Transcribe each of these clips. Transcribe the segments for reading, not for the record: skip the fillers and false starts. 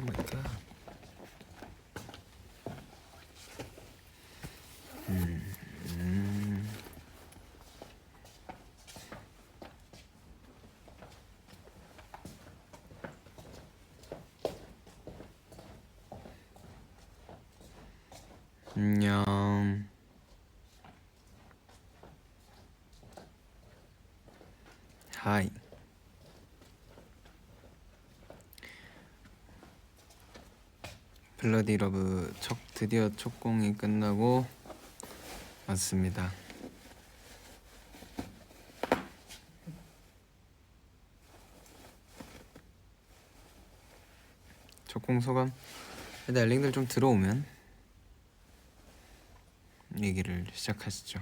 마이 갓. 안녕. 하이. 블러디 러브 드디어 첫 공이 끝나고 왔습니다. 첫 공 소감? 일단 엘링들 좀 들어오면 얘기를 시작하시죠.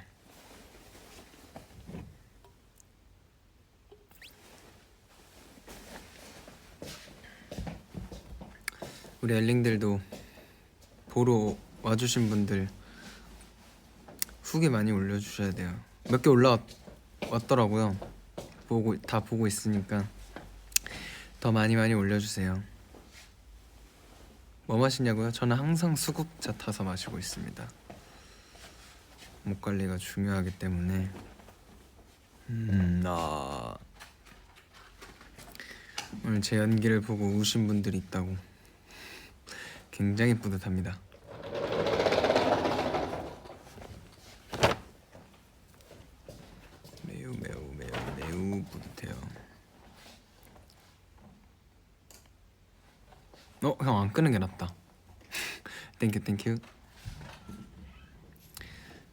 우리 엘링들도 보러 와주신 분들 후기 많이 올려주셔야 돼요. 몇 개 올라왔더라고요. 다 보고 있으니까 더 많이 올려주세요. 뭐 마시냐고요? 저는 항상 수국차 타서 마시고 있습니다. 목 관리가 중요하기 때문에. 오늘 제 연기를 보고 우신 분들이 있다고 굉장히 뿌듯합니다. 매우 뿌듯해요. 형 안 끄는 게 낫다. 땡큐.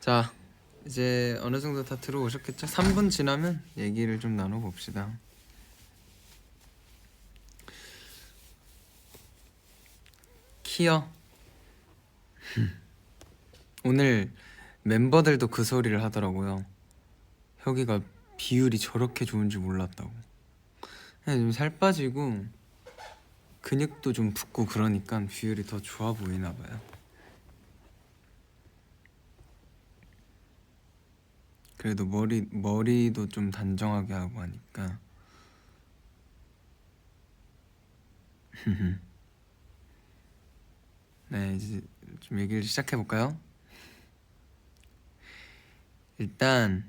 자, 이제 어느 정도 다 들어오셨겠죠? 3분 지나면 얘기를 좀 나눠봅시다. 키요. 오늘 멤버들도 그 소리를 하더라고요. 혁이가 비율이 저렇게 좋은 줄 몰랐다고. 그냥 좀 살 빠지고 근육도 좀 붙고 그러니까 비율이 더 좋아 보이나 봐요. 그래도 머리도 좀 단정하게 하고 하니까. 네, 이제 좀 얘기를 시작해 볼까요? 일단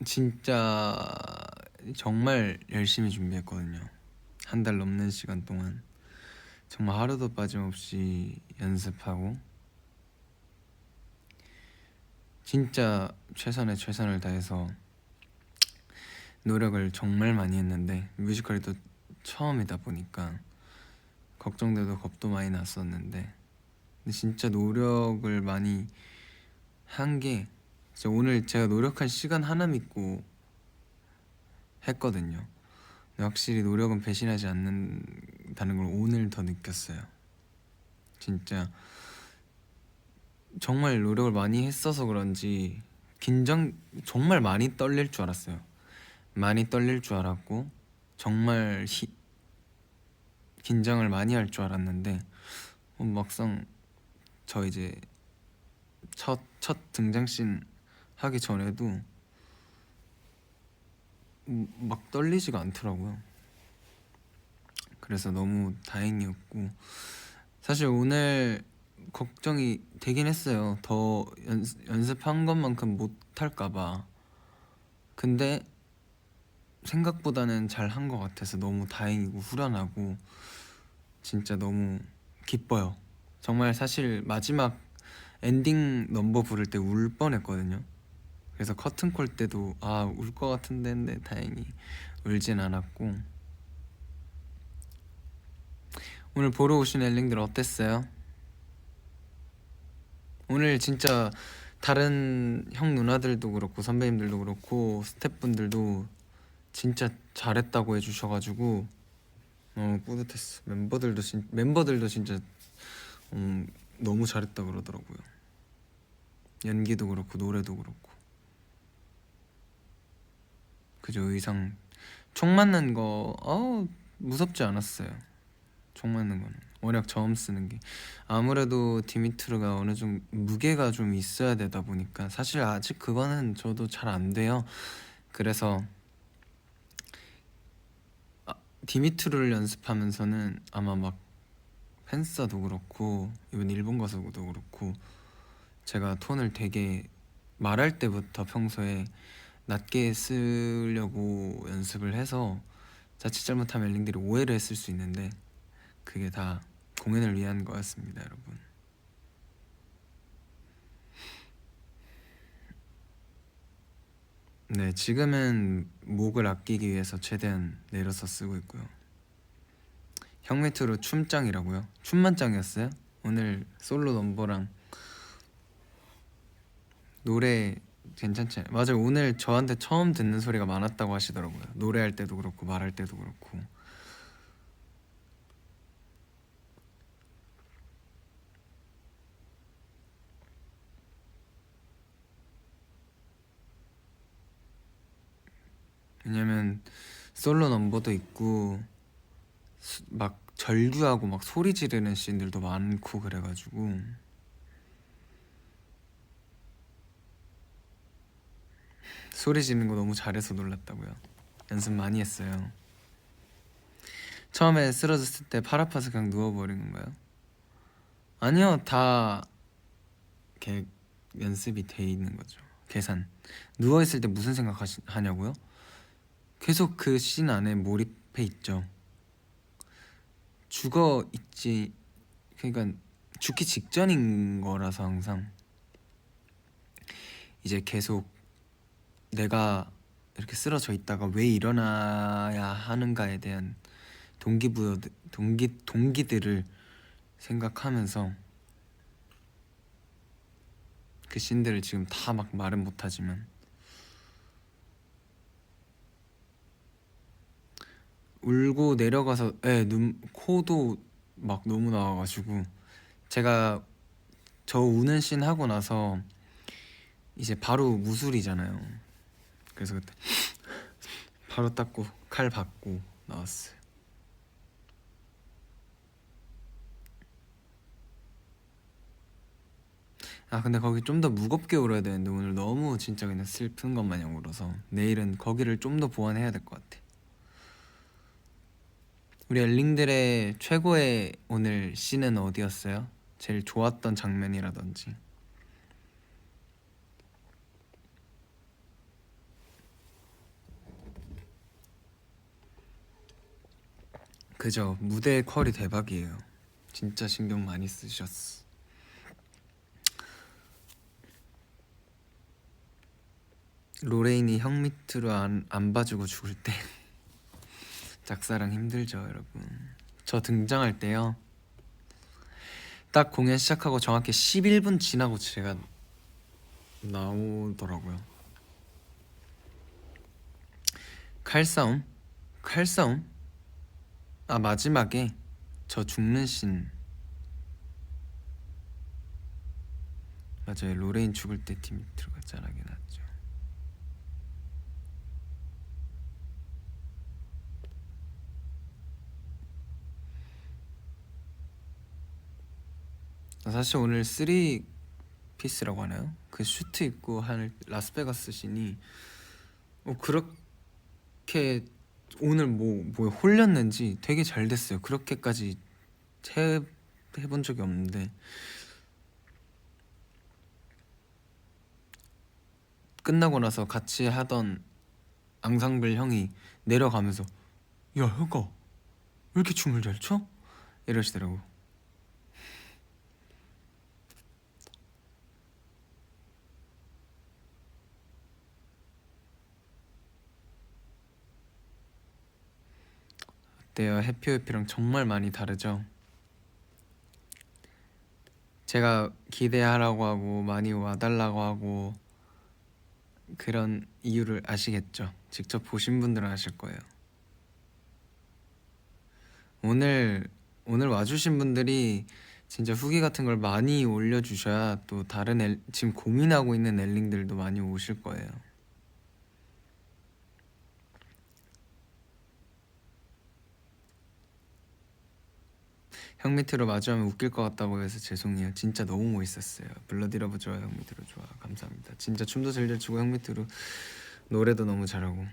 진짜 정말 열심히 준비했거든요. 한 달 넘는 시간 동안 정말 하루도 빠짐없이 연습하고 진짜 최선을 다해서 노력을 정말 많이 했는데, 뮤지컬이 또 처음이다 보니까 걱정돼도 겁도 많이 났었는데, 근데 진짜 노력을 많이 한 게 진짜 오늘 제가 노력한 시간 하나 믿고 했거든요. 근데 확실히 노력은 배신하지 않는다는 걸 오늘 더 느꼈어요. 진짜 정말 노력을 많이 했어서 그런지 정말 많이 떨릴 줄 알았어요. 많이 떨릴 줄 알았고 정말 긴장을 많이 할 줄 알았는데 막상 저 이제 첫 등장씬 하기 전에도 막 떨리지가 않더라고요. 그래서 너무 다행이었고, 사실 오늘 걱정이 되긴 했어요. 더 연습한 것만큼 못할까봐. 근데 생각보다는 잘 한 것 같아서 너무 다행이고 후련하고 진짜 너무 기뻐요. 정말 사실 마지막 엔딩 넘버 부를 때 울 뻔했거든요. 그래서 커튼콜 때도 울 것 같은데 했는데 다행히 울진 않았고. 오늘 보러 오신 엘링들 어땠어요? 오늘 진짜 다른 형 누나들도 그렇고 선배님들도 그렇고 스태프분들도 진짜 잘했다고 해주셔가지고 너무 뿌듯했어. 멤버들도 진짜 너무 잘했다 그러더라고요. 연기도 그렇고 노래도 그렇고. 그죠. 의상 총 맞는 거 무섭지 않았어요. 총 맞는 거는 워낙 처음 쓰는 게 아무래도 디미트르가 어느 정도 무게가 좀 있어야 되다 보니까 사실 아직 그거는 저도 잘 안 돼요. 그래서 디미트루를 연습하면서는 아마 막 팬싸도 그렇고 이번 일본 가서도 그렇고 제가 톤을 되게 말할 때부터 평소에 낮게 쓰려고 연습을 해서 자칫 잘못하면 엘링들이 오해를 했을 수 있는데 그게 다 공연을 위한 거였습니다, 여러분. 네, 지금은 목을 아끼기 위해서 최대한 내려서 쓰고 있고요. 형매트로 춤짱이라고요? 춤만 짱이었어요? 오늘 솔로 넘버랑 노래 괜찮지 않아요? 맞아요. 오늘 저한테 처음 듣는 소리가 많았다고 하시더라고요. 노래할 때도 그렇고 말할 때도 그렇고. 왜냐면 솔로 넘버도 있고 막 절규하고 막 소리 지르는 씬들도 많고 그래가지고 소리 지르는 거 너무 잘해서 놀랐다고요. 연습 많이 했어요. 처음에 쓰러졌을 때 팔 아파서 그냥 누워버린 건가요? 아니요, 다 이렇게 연습이 돼 있는 거죠. 계산. 누워있을 때 무슨 생각하냐고요? 계속 그 씬 안에 몰입해 있죠. 죽어 있지, 그러니까 죽기 직전인 거라서 항상 이제 계속 내가 이렇게 쓰러져 있다가 왜 일어나야 하는가에 대한 동기들을 생각하면서 그 씬들을 지금 다 막 말은 못하지만 울고 내려가서 코도 막 너무 나와가지고 제가 저 우는 씬 하고 나서 이제 바로 무술이잖아요. 그래서 그때 바로 닦고 칼 받고 나왔어요. 아 근데 거기 좀 더 무겁게 울어야 되는데 오늘 너무 진짜 그냥 슬픈 것 마냥 울어서 내일은 거기를 좀 더 보완해야 될 것 같아. 우리 엘링들의 최고의 오늘 씬은 어디였어요? 제일 좋았던 장면이라든지. 그죠, 무대 퀄이 대박이에요. 진짜 신경 많이 쓰셨어. 로레인이 형 밑으로 안 봐주고 죽을 때 짝사랑 힘들죠, 여러분. 저 등장할 때요, 딱 공연 시작하고 정확히 11분 지나고 제가 나오더라고요. 칼싸움? 칼싸움? 아 마지막에 저 죽는 씬. 맞아요, 로레인 죽을 때 디미트루가 짠하게 났죠. 사실 오늘 3피스라고 하나요? 그 슈트 입고 한 라스베가스 씬이 그렇게 오늘 뭐에 홀렸는지 되게 잘 됐어요. 그렇게까지 해본 적이 없는데 끝나고 나서 같이 하던 앙상블 형이 내려가면서 야 혁아 왜 이렇게 춤을 잘 춰? 이러시더라고. 어때요? 해피해피랑 정말 많이 다르죠? 제가 기대하라고 하고 많이 와달라고 하고 그런 이유를 아시겠죠? 직접 보신 분들은 아실 거예요. 오늘 와주신 분들이 진짜 후기 같은 걸 많이 올려주셔야 또 다른 지금 고민하고 있는 엘링들도 많이 오실 거예요. 형 밑으로 마주하면 웃길 것 같다고 해서 죄송해요. 진짜 너무 멋있었어요. 블러디러브 좋아요. 형 밑으로 좋아. 감사합니다. 진짜 춤도 잘 추고 형 밑으로 노래도 너무 잘하고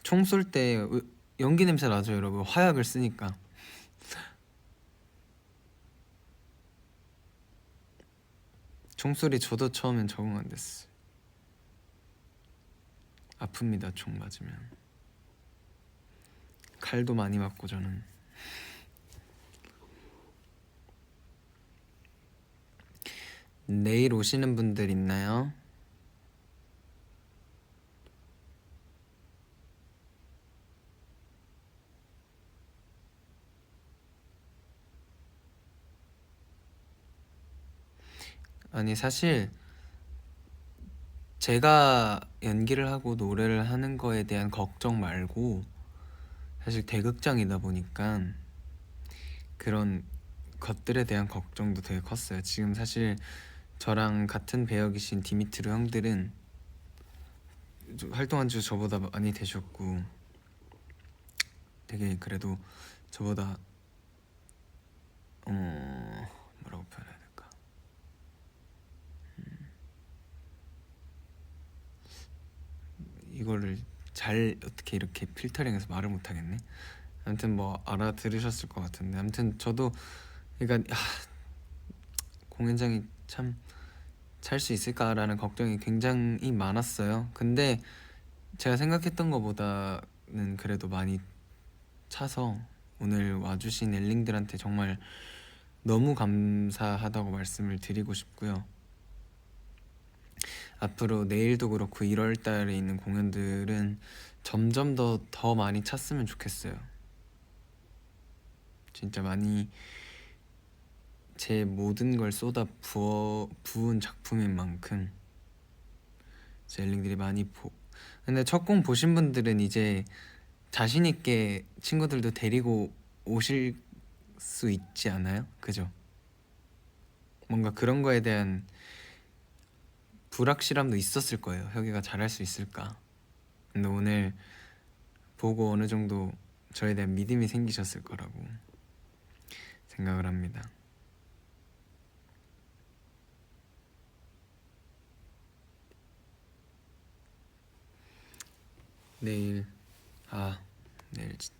총 쏠 때 연기 냄새 나죠 여러분, 화약을 쓰니까. 총소리 저도 처음엔 적응 안 됐어. 아픕니다 총 맞으면. 칼도 많이 맞고 저는. 내일 오시는 분들 있나요? 아니 사실 제가 연기를 하고 노래를 하는 거에 대한 걱정 말고 사실 대극장이다 보니까 그런 것들에 대한 걱정도 되게 컸어요. 지금 사실 저랑 같은 배역이신 디미트르 형들은 활동한 지 저보다 많이 되셨고 되게 그래도 저보다 뭐라고 표현해야 될까, 이거를 잘 어떻게 이렇게 필터링해서 말을 못하겠네. 아무튼 뭐 알아들으셨을 것 같은데, 아무튼 저도 그러니까 공연장이 참 찰 수 있을까라는 걱정이 굉장히 많았어요. 근데 제가 생각했던 것보다는 그래도 많이 차서 오늘 와주신 엘링들한테 정말 너무 감사하다고 말씀을 드리고 싶고요. 앞으로 내일도 그렇고 1월 달에 있는 공연들은 점점 더 많이 찼으면 좋겠어요. 진짜 많이 제 모든 걸 부은 작품인 만큼 제 엘링들이 근데 첫 공 보신 분들은 이제 자신 있게 친구들도 데리고 오실 수 있지 않아요? 그죠? 뭔가 그런 거에 대한 불확실함도 있었을 거예요. 혁이가 잘할 수 있을까? 근데 오늘 보고 어느 정도 저에 대한 믿음이 생기셨을 거라고 생각을 합니다. 내일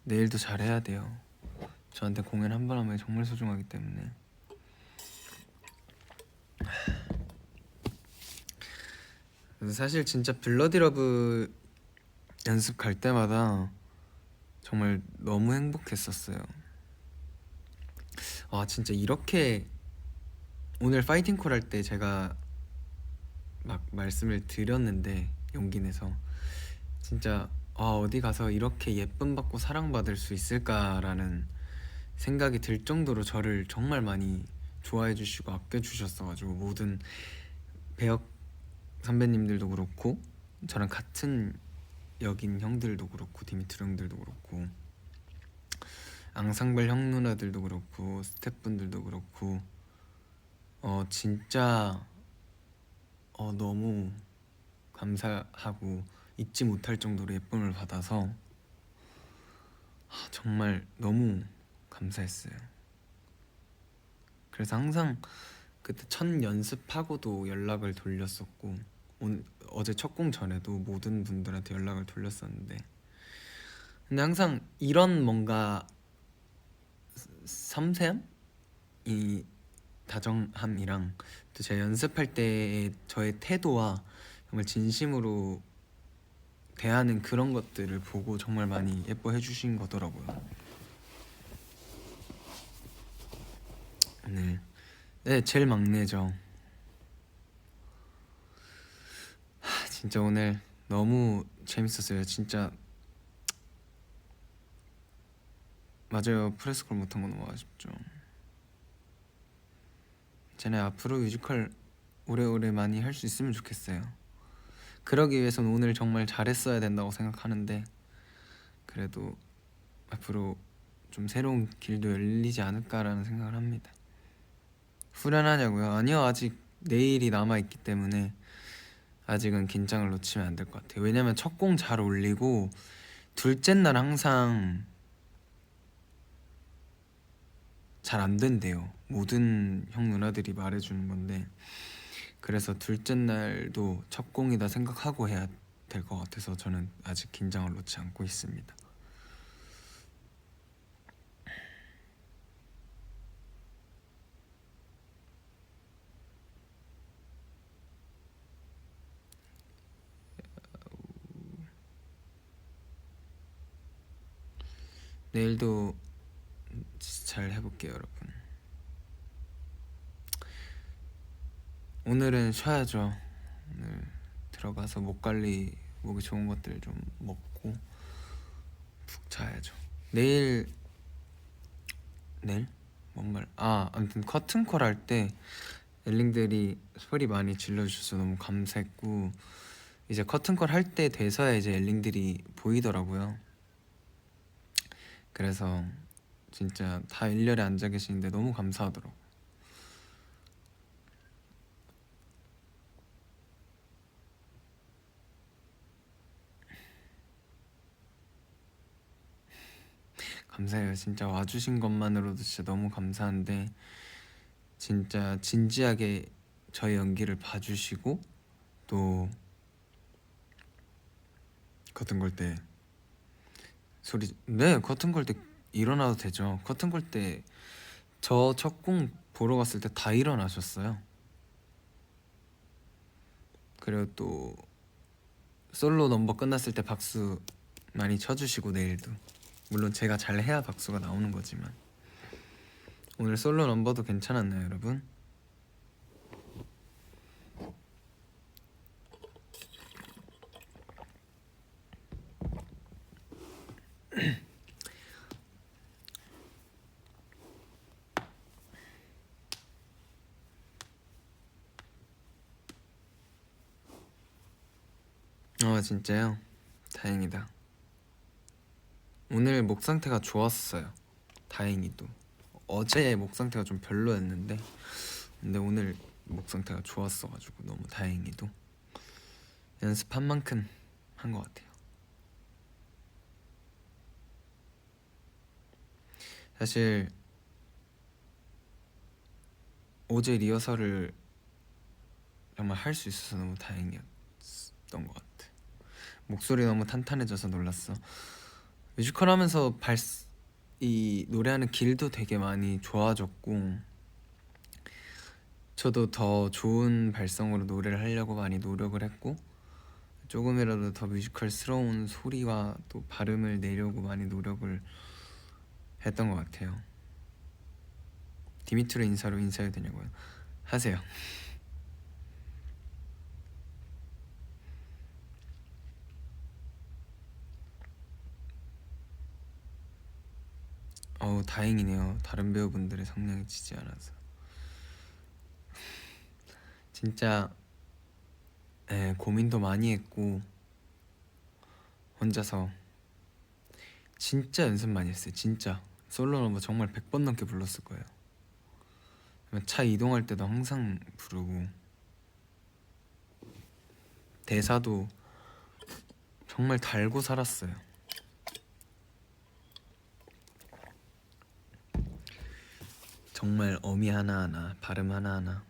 내일도 잘해야 돼요. 저한테 공연 한 번 하면 정말 소중하기 때문에. 사실 진짜 블러디 러브 연습 갈 때마다 정말 너무 행복했었어요. 진짜 이렇게 오늘 파이팅 콜 할 때 제가 막 말씀을 드렸는데 용기 내서 진짜 어디 가서 이렇게 예쁨 받고 사랑받을 수 있을까라는 생각이 들 정도로 저를 정말 많이 좋아해 주시고 아껴 주셨어가지고, 모든 배역 선배님들도 그렇고 저랑 같은 역인 형들도 그렇고 디미트리 형들도 그렇고 앙상블 형 누나들도 그렇고 스태프분들도 그렇고 진짜 너무 감사하고 잊지 못할 정도로 예쁨을 받아서 정말 너무 감사했어요. 그래서 항상 그때 첫 연습하고도 연락을 돌렸었고 어제 첫 공 전에도 모든 분들한테 연락을 돌렸었는데, 근데 항상 이런 뭔가 섬세함? 이 다정함이랑 또 제가 연습할 때의 저의 태도와 정말 진심으로 대하는 그런 것들을 보고 정말 많이 예뻐해 주신 거더라고요. 네, 제일 막내죠. 진짜 오늘 너무 재밌었어요. 진짜 맞아요. 프레스콜 못한 거 너무 아쉽죠. 쟤네 앞으로 뮤지컬 오래오래 많이 할 수 있으면 좋겠어요. 그러기 위해선 오늘 정말 잘했어야 된다고 생각하는데 그래도 앞으로 좀 새로운 길도 열리지 않을까라는 생각을 합니다. 후련하냐고요? 아니요, 아직 내일이 남아있기 때문에 아직은 긴장을 놓치면 안 될 것 같아요. 왜냐면 첫 공 잘 올리고 둘째 날 항상 잘 안 된대요. 모든 형 누나들이 말해주는 건데, 그래서 둘째 날도 첫 공이다 생각하고 해야 될 것 같아서 저는 아직 긴장을 놓지 않고 있습니다. 내일도 잘 해볼게요 여러분. 오늘은 쉬어야죠. 오늘 들어가서 목 관리, 목이 좋은 것들 좀 먹고 푹 자야죠. 내일 아무튼 커튼콜 할 때 엘링들이 소리 많이 질러주셔서 너무 감사했고, 이제 커튼콜 할 때 돼서야 이제 엘링들이 보이더라고요. 그래서 진짜 다 일렬에 앉아 계시는데 너무 감사하더라고. 감사해요. 진짜 와주신 것만으로도 진짜 너무 감사한데, 진짜 진지하게 저희 연기를 봐주시고, 또 커튼콜 때 커튼콜 때 일어나도 되죠. 커튼콜 때 저 첫 곡 보러 갔을 때 다 일어나셨어요. 그리고 또 솔로 넘버 끝났을 때 박수 많이 쳐주시고, 내일도 물론 제가 잘해야 박수가 나오는 거지만 오늘 솔로 넘버도 괜찮았나요 여러분? 진짜요? 다행이다. 오늘 목 상태가 좋았어요. 다행히도. 어제 목 상태가 좀 별로였는데, 근데 오늘 목 상태가 좋았어가지고 너무 다행히도 연습한 만큼 한 것 같아요. 사실 어제 리허설을 정말 할 수 있어서 너무 다행이었던 것 같아. 목소리 너무 탄탄해져서 놀랐어. 뮤지컬 하면서 이 노래하는 길도 되게 많이 좋아졌고, 저도 더 좋은 발성으로 노래를 하려고 많이 노력을 했고, 조금이라도 더 뮤지컬스러운 소리와 또 발음을 내려고 많이 노력을 했던 것 같아요. 디미트로 인사로 인사해도 되냐고요? 하세요. 다행이네요. 다른 배우분들의 성량이 지지 않아서. 진짜 고민도 많이 했고, 혼자서 진짜 연습 많이 했어요. 진짜 솔로 넘버 정말 100번 넘게 불렀을 거예요. 차 이동할 때도 항상 부르고, 대사도 정말 달고 살았어요. 정말 어미 하나하나, 발음 하나하나,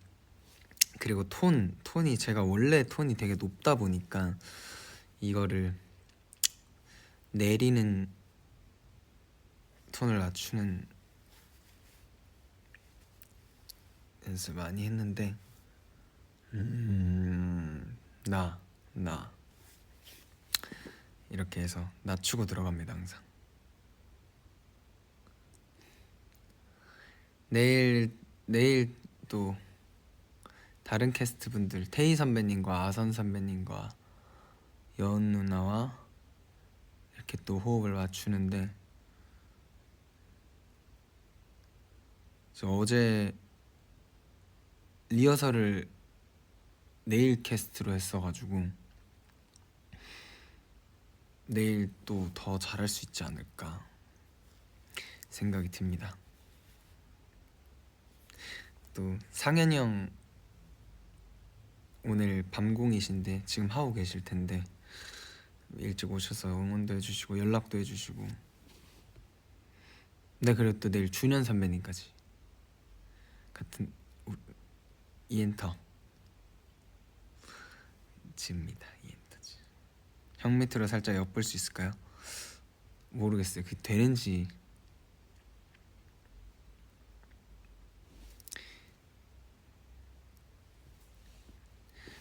그리고 톤이 제가 원래 톤이 되게 높다 보니까 이거를 내리는 톤을 낮추는 연습 많이 했는데, 나 이렇게 해서 낮추고 들어갑니다 항상. 내일 또 다른 캐스트 분들, 태희 선배님과 아선 선배님과 여은 누나와 이렇게 또 호흡을 맞추는데, 저 어제 리허설을 내일 캐스트로 했어가지고 내일 또 더 잘할 수 있지 않을까 생각이 듭니다. 또 상현이 형 오늘 밤공이신데 지금 하고 계실 텐데 일찍 오셔서 응원도 해주시고 연락도 해주시고, 네, 그리고 또 내일 준현 선배님까지 같은 이엔터 지입니다. 이엔터지. 형 밑으로 살짝 엿볼 수 있을까요? 모르겠어요. 그게 되는지.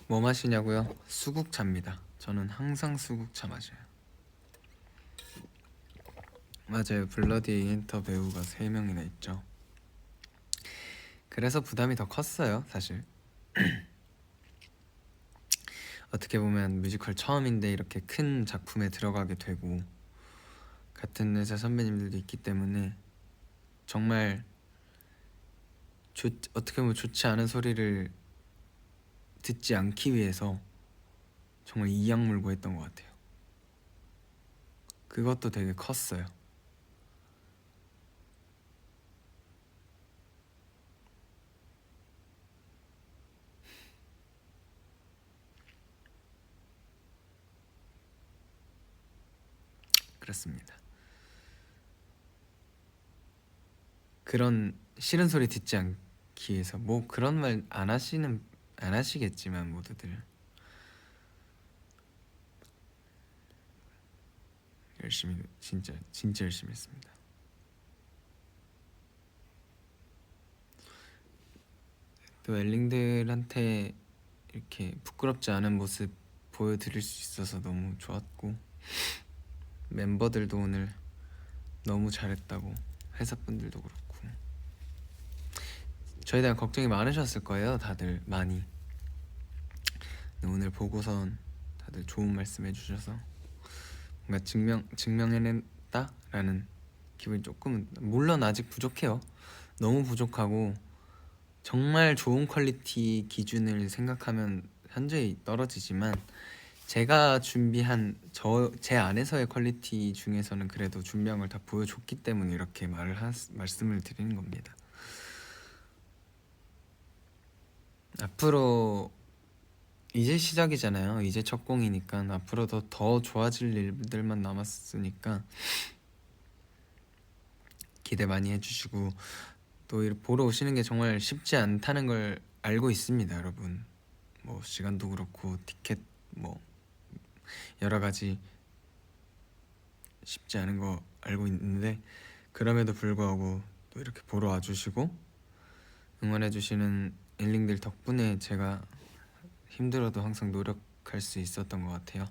뭐 마시냐고요? 수국차입니다. 저는 항상 수국차 마셔요. 맞아요. 블러디 엔터 배우가 3명이나 있죠. 그래서 부담이 더 컸어요, 사실. 어떻게 보면 뮤지컬 처음인데 이렇게 큰 작품에 들어가게 되고 같은 회사 선배님들도 있기 때문에 정말 어떻게 보면 좋지 않은 소리를 듣지 않기 위해서 정말 이악 물고 했던 것 같아요. 그것도 되게 컸어요. 그렇습니다. 그런 싫은 소리 듣지 않기 위해서 뭐 그런 말 안 하시겠지만 모두들 열심히 진짜 열심히 했습니다. 또 엘링들한테 이렇게 부끄럽지 않은 모습 보여드릴 수 있어서 너무 좋았고 멤버들도 오늘 너무 잘했다고 회사분들도 그렇고 저에 대한 걱정이 많으셨을 거예요. 다들 많이. 근데 오늘 보고선 다들 좋은 말씀 해주셔서 뭔가 증명해냈다라는 기분이 조금은, 물론 아직 부족해요. 너무 부족하고 정말 좋은 퀄리티 기준을 생각하면 현저히 떨어지지만 제가 준비한 제 안에서의 퀄리티 중에서는 그래도 준비한 걸 다 보여줬기 때문에 이렇게 말씀을 드리는 겁니다. 앞으로 이제 시작이잖아요. 이제 첫 공이니까 앞으로도 더 좋아질 일들만 남았으니까 기대 많이 해주시고 또 보러 오시는 게 정말 쉽지 않다는 걸 알고 있습니다, 여러분. 뭐 시간도 그렇고 티켓 뭐 여러 가지 쉽지 않은 거 알고 있는데 그럼에도 불구하고 또 이렇게 보러 와주시고 응원해주시는 엘링들 덕분에 제가 힘들어도 항상 노력할 수 있었던 것 같아요.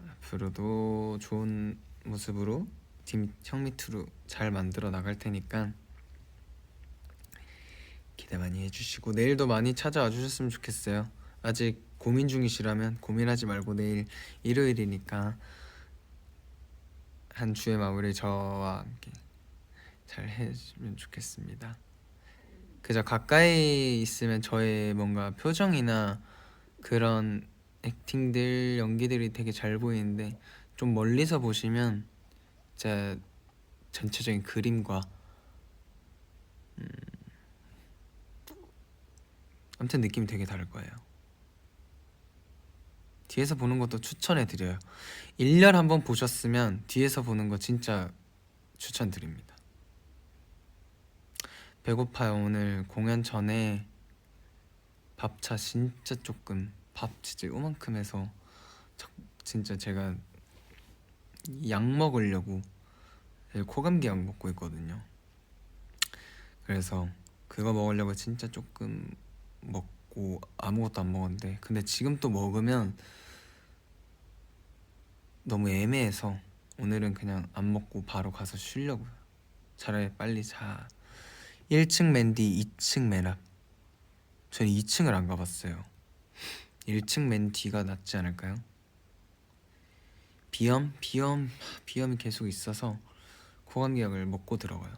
앞으로도 좋은 모습으로 팀 형 밑으로 잘 만들어 나갈 테니까 기대 많이 해주시고 내일도 많이 찾아와 주셨으면 좋겠어요. 아직 고민 중이시라면 고민하지 말고 내일 일요일이니까 한 주의 마무리 저와 함께 잘 해주면 좋겠습니다. 그저 가까이 있으면 저의 뭔가 표정이나 그런 액팅들 연기들이 되게 잘 보이는데 좀 멀리서 보시면 진짜 전체적인 그림과 아무튼 느낌이 되게 다를 거예요. 뒤에서 보는 것도 추천해드려요. 1년 한번 보셨으면 뒤에서 보는 거 진짜 추천드립니다. 배고파요. 오늘 공연 전에 밥차 진짜 조금 밥 진짜 요만큼 해서 진짜 제가 약 먹으려고 코감기 약 먹고 있거든요. 그래서 그거 먹으려고 진짜 조금 먹고 아무것도 안 먹었는데 근데 지금 또 먹으면 너무 애매해서 오늘은 그냥 안 먹고 바로 가서 쉬려고요. 차라리 빨리 자. 1층 맨 뒤 2층 맨 앞. 저는 2층을 안 가봤어요. 1층 맨 뒤가 낫지 않을까요? 비염이 계속 있어서 코감기약을 먹고 들어가요.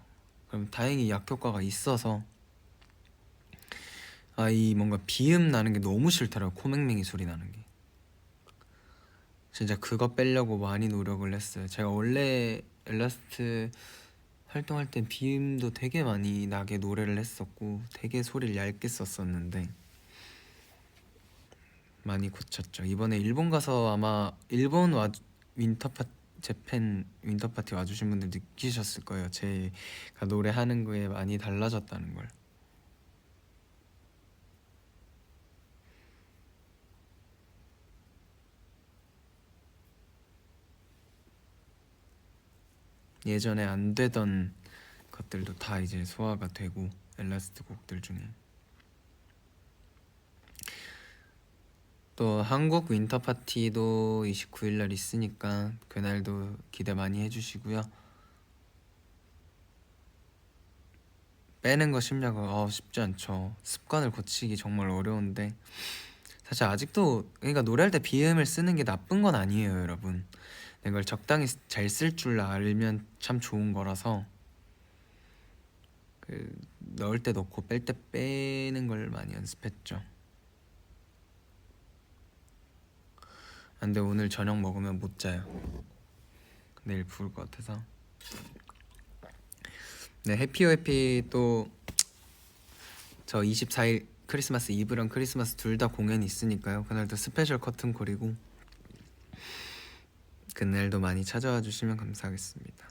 그럼 다행히 약 효과가 있어서 이 뭔가 비음 나는 게 너무 싫더라고. 코맹맹이 소리 나는 게 진짜 그거 빼려고 많이 노력을 했어요. 제가 원래 엘라스트 활동할 땐 비음도 되게 많이 나게 노래를 했었고 되게 소리를 얇게 썼었는데 많이 고쳤죠. 이번에 일본 가서 아마 일본 재팬 윈터 파티 와주신 분들 느끼셨을 거예요. 제가 노래하는 거에 많이 달라졌다는 걸. 예전에 안 되던 것들도 다 이제 소화가 되고 엘라스트 곡들 중에 또 한국 윈터 파티도 29일 날 있으니까 그날도 기대 많이 해주시고요. 빼는 거 쉽냐고? 쉽지 않죠. 습관을 고치기 정말 어려운데 사실 아직도 그러니까 노래할 때 비음을 쓰는 게 나쁜 건 아니에요, 여러분. 이걸 적당히 잘 쓸 줄 알면 참 좋은 거라서 그 넣을 때 넣고 뺄 때 빼는 걸 많이 연습했죠. 근데 오늘 저녁 먹으면 못 자요. 내일 부을 것 같아서. 네, 해피오 해피 또 저 24일 크리스마스 이브랑 크리스마스 둘 다 공연이 있으니까요. 그날도 스페셜 커튼콜이고 그날도 많이 찾아와 주시면 감사하겠습니다.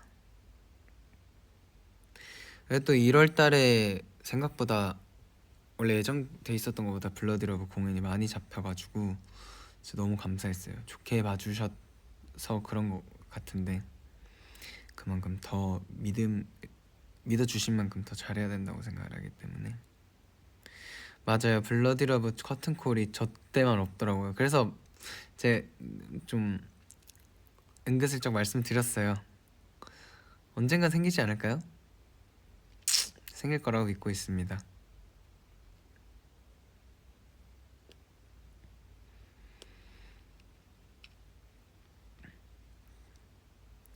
또 1월 달에 생각보다 원래 예정돼 있었던 것보다 블러디 러브 공연이 많이 잡혀가지고 진짜 너무 감사했어요. 좋게 봐주셔서 그런 것 같은데 그만큼 더 믿어주신 만큼 더 잘해야 된다고 생각을 하기 때문에. 맞아요, 블러디 러브 커튼콜이 저 때만 없더라고요. 그래서 제 좀 은근슬쩍 말씀드렸어요. 언젠간 생기지 않을까요? 생길 거라고 믿고 있습니다.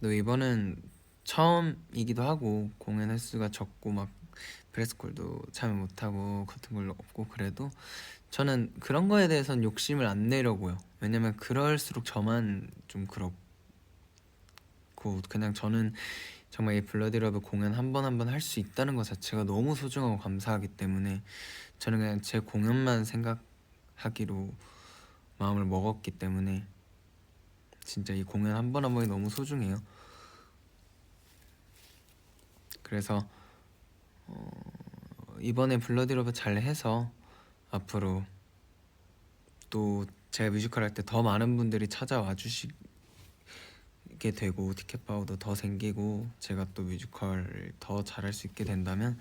또 이번은 처음이기도 하고 공연 횟수가 적고 막 프레스콜도 참여 못하고 커튼콜도 없고 그래도 저는 그런 거에 대해서는 욕심을 안 내려고요. 왜냐면 그럴수록 저만 좀 그렇고 그냥 저는 정말 이 블러디 러브 공연 한 번 한 번 할 수 있다는 것 자체가 너무 소중하고 감사하기 때문에 저는 그냥 제 공연만 생각하기로 마음을 먹었기 때문에 진짜 이 공연 한 번 한 번이 너무 소중해요. 그래서 이번에 블러디 러브 잘 해서 앞으로 또 제가 뮤지컬 할 때 더 많은 분들이 찾아와 주시게 되고 티켓 파워도 더 생기고 제가 또 뮤지컬을 더 잘할 수 있게 된다면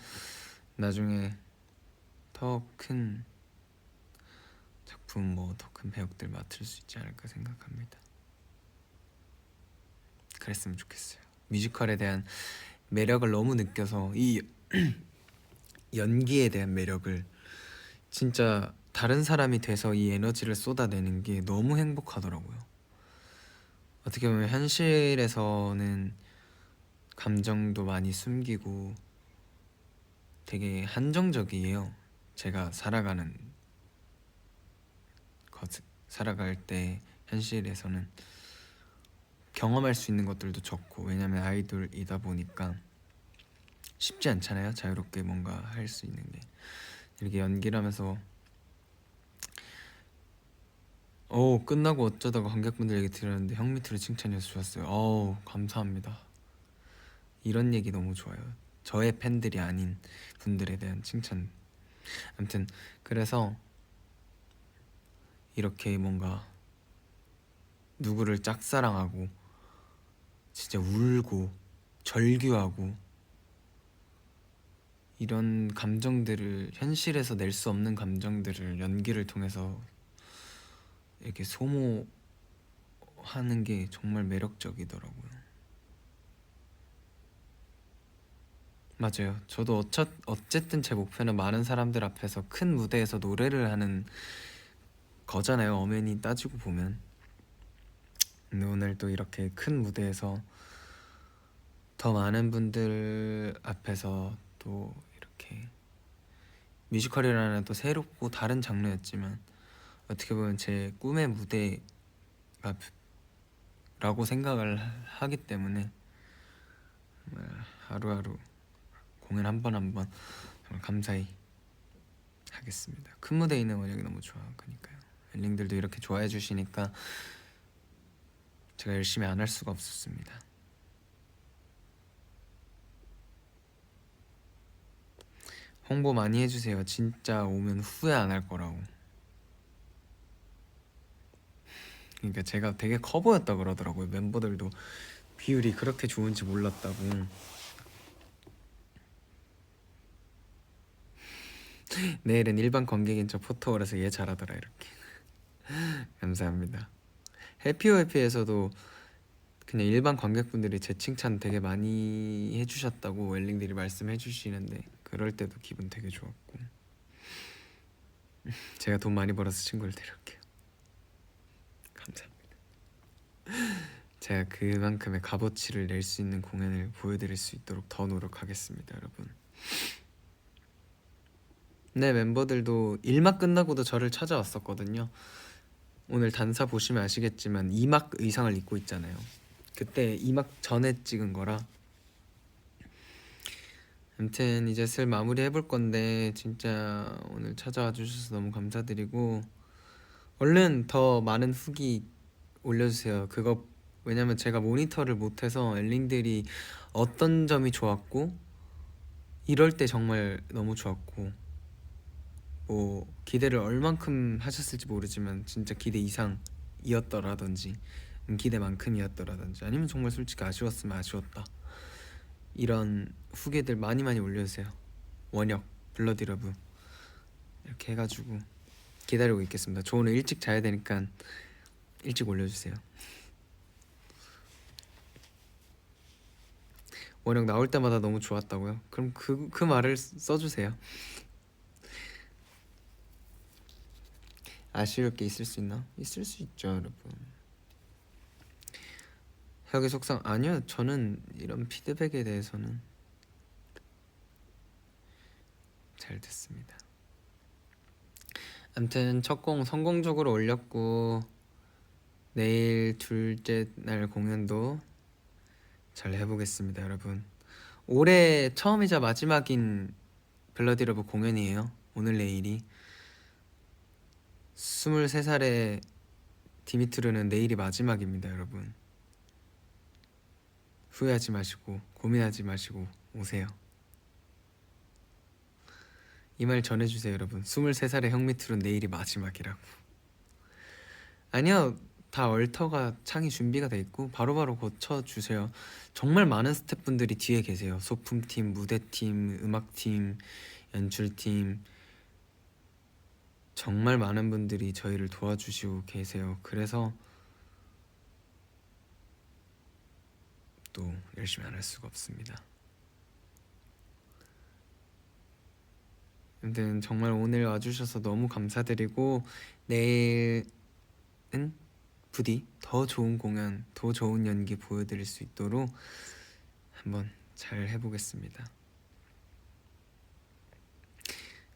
나중에 더 큰 작품 뭐 더 큰 배역들 맡을 수 있지 않을까 생각합니다. 그랬으면 좋겠어요. 뮤지컬에 대한 매력을 너무 느껴서 이 연기에 대한 매력을 진짜 다른 사람이 돼서 이 에너지를 쏟아내는 게 너무 행복하더라고요. 어떻게 보면 현실에서는 감정도 많이 숨기고 되게 한정적이에요. 제가 살아갈 때 현실에서는 경험할 수 있는 것들도 적고 왜냐면 아이돌이다 보니까 쉽지 않잖아요. 자유롭게 뭔가 할 수 있는 게. 이렇게 연기를 하면서 끝나고 어쩌다가 관객분들 얘기 들었는데 형 밑으로 칭찬해서 좋았어요. 감사합니다. 이런 얘기 너무 좋아요. 저의 팬들이 아닌 분들에 대한 칭찬. 아무튼 그래서 이렇게 뭔가 누구를 짝사랑하고 진짜 울고 절규하고 이런 감정들을 현실에서 낼 수 없는 감정들을 연기를 통해서 이렇게 소모하는 게 정말 매력적이더라고요. 맞아요. 저도 어쨌든 제 목표는 많은 사람들 앞에서 큰 무대에서 노래를 하는 거잖아요. 엄연히 따지고 보면. 근데 오늘 또 이렇게 큰 무대에서 더 많은 분들 앞에서 또 이렇게 뮤지컬이라는 또 새롭고 다른 장르였지만 어떻게 보면 제 꿈의 무대가 라고 생각을 하기 때문에 정말 하루하루 공연 한 번 한 번 정말 감사히 하겠습니다. 큰 무대에 있는 원영이 너무 좋아하니까요. 엘링들도 이렇게 좋아해 주시니까 제가 열심히 안 할 수가 없었습니다. 홍보 많이 해주세요. 진짜 오면 후회 안 할 거라고. 그러니까 제가 되게 커 보였다 그러더라고요. 멤버들도 비율이 그렇게 좋은지 몰랐다고. 내일은 일반 관객인 척 포토월에서 얘 잘하더라 이렇게. 감사합니다. 해피오해피에서도 그냥 일반 관객분들이 제 칭찬 되게 많이 해주셨다고 엘링들이 말씀해 주시는데 그럴 때도 기분 되게 좋았고 제가 돈 많이 벌어서 친구를 데려올게요. 감사합니다. 제가 그만큼의 값어치를 낼 수 있는 공연을 보여드릴 수 있도록 더 노력하겠습니다, 여러분. 네, 멤버들도 1막 끝나고도 저를 찾아왔었거든요. 오늘 단사 보시면 아시겠지만 2막 의상을 입고 있잖아요. 그때 2막 전에 찍은 거라. 아무튼 이제 슬 마무리 해볼 건데 진짜 오늘 찾아와 주셔서 너무 감사드리고 얼른 더 많은 후기 올려주세요. 그거 왜냐면 제가 모니터를 못해서 엘링들이 어떤 점이 좋았고 이럴 때 정말 너무 좋았고 뭐 기대를 얼만큼 하셨을지 모르지만 진짜 기대 이상이었더라든지 기대만큼이었더라든지 아니면 정말 솔직히 아쉬웠으면 아쉬웠다 이런 후기들 많이 많이 올려주세요. 원혁, 블러디러브 이렇게 해가지고 기다리고 있겠습니다. 저 오늘 일찍 자야 되니까 일찍 올려주세요. 원혁 나올 때마다 너무 좋았다고요? 그럼 그 말을 써주세요. 아쉬울 게 있을 수 있나? 있을 수 있죠, 여러분. 혁이 속상 아니요. 저는 이런 피드백에 대해서는 잘 됐습니다. 아무튼 첫 공 성공적으로 올렸고 내일 둘째 날 공연도 잘 해보겠습니다, 여러분. 올해 처음이자 마지막인 블러디러브 공연이에요. 오늘 내일이 23살의 디미트르는 내일이 마지막입니다, 여러분. 후회하지 마시고 고민하지 마시고 오세요. 이 말 전해주세요, 여러분. 23살의 형미트론 내일이 마지막이라고. 아니요, 다 얼터가 창이 준비가 돼 있고 바로바로 고쳐주세요. 정말 많은 스태프분들이 뒤에 계세요. 소품팀, 무대팀, 음악팀, 연출팀 정말 많은 분들이 저희를 도와주시고 계세요. 그래서 또 열심히 안 할 수가 없습니다. 아무튼 정말 오늘 와주셔서 너무 감사드리고 내일은 부디 더 좋은 공연, 더 좋은 연기 보여드릴 수 있도록 한번 잘 해보겠습니다.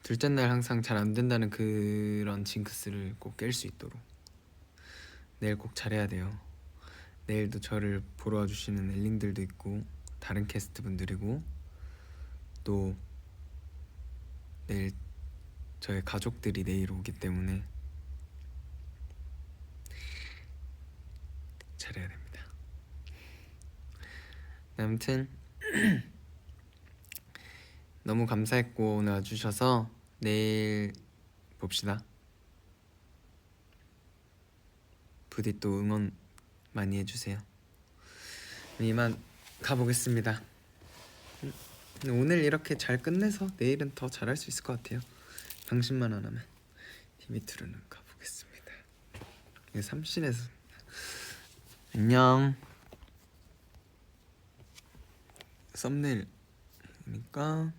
둘째 날 항상 잘 안 된다는 그런 징크스를 꼭 깰 수 있도록 내일 꼭 잘해야 돼요. 내일도 저를 보러 와주시는 엘링들도 있고 다른 캐스트 분들이고 또 내일 저의 가족들이 내일 오기 때문에 잘해야 됩니다. 아무튼 너무 감사했고 오늘 와주셔서 내일 봅시다. 부디 또 응원 많이 해주세요. 이만 가보겠습니다. 오늘 이렇게 잘 끝내서 내일은 더 잘할 수 있을 것 같아요. 당신만 안 하면. 디미트르는 가보겠습니다. 이게 삼신에서 안녕. 썸네일이니까